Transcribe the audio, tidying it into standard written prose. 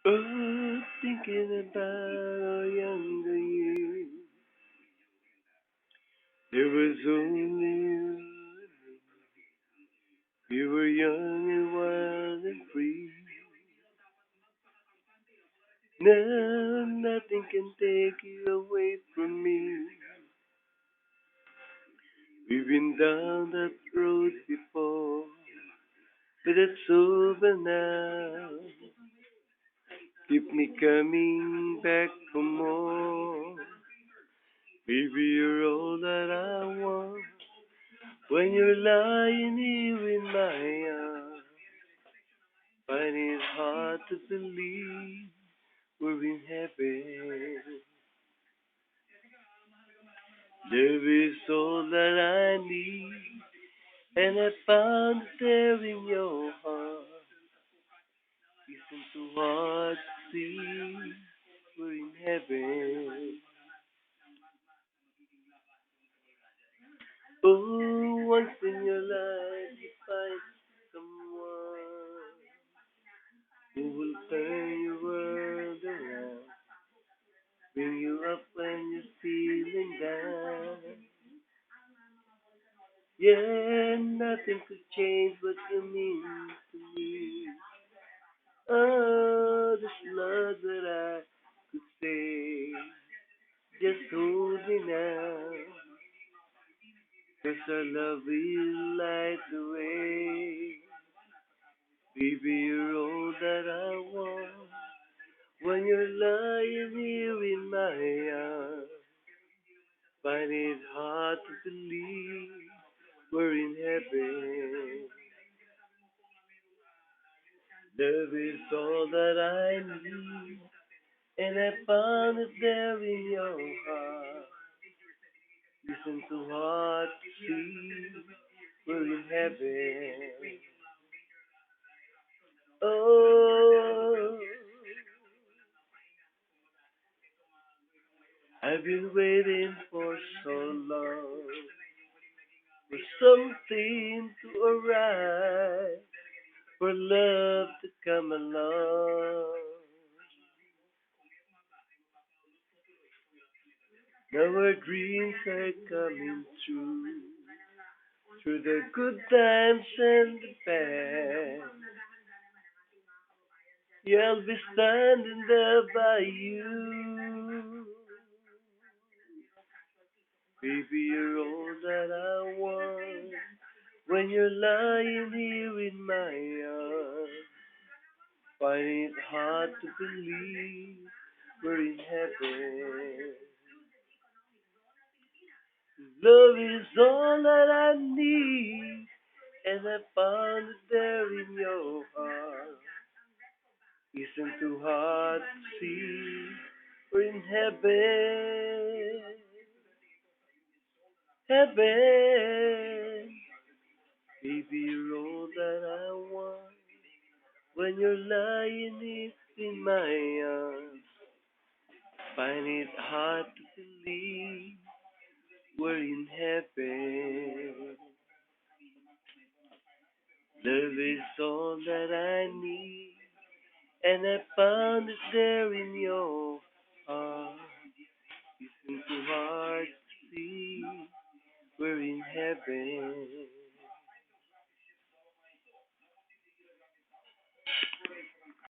Oh, thinking about our younger years. There was only you. We were young and wild and free. Now nothing can take you away from me. We've been down that road before, but it's over now. Keep me coming back for more. Baby, you're all that I want. When you're lying here in my arms, find it hard to believe we're in heaven. Love is all that I need, and I found it there in your heart. Isn't too hard to see we're in heaven. Oh, once in your life you find someone who will turn your world around, bring you up when you're feeling down. Yeah, nothing could change what you mean to me. Oh, this love that I could say. Just hold me now, 'cause our love will light the way. Baby, you're all that I want. When you're lying here in my arms, find it hard to believe we're in heaven. Love is all that I need, and I found it there in your heart. Listen too hard to see we're in heaven. Oh, I've been waiting for so long for something to arrive, for love to come along. Now our dreams are coming true, through the good times and the bad. Yeah, I'll be standing there by you. Baby, you're all that I want. When you're lying here in my arms, find it hard to believe we're in heaven. Love is all that I need, and I found it there in your heart. Isn't too hard to see we're in heaven. Heaven, baby, you're all that I want. When you're lying in my arms, find it hard to believe we're in heaven. Love is all that I need, and I found it there in your heart. Isn't too hard to see we're in heaven.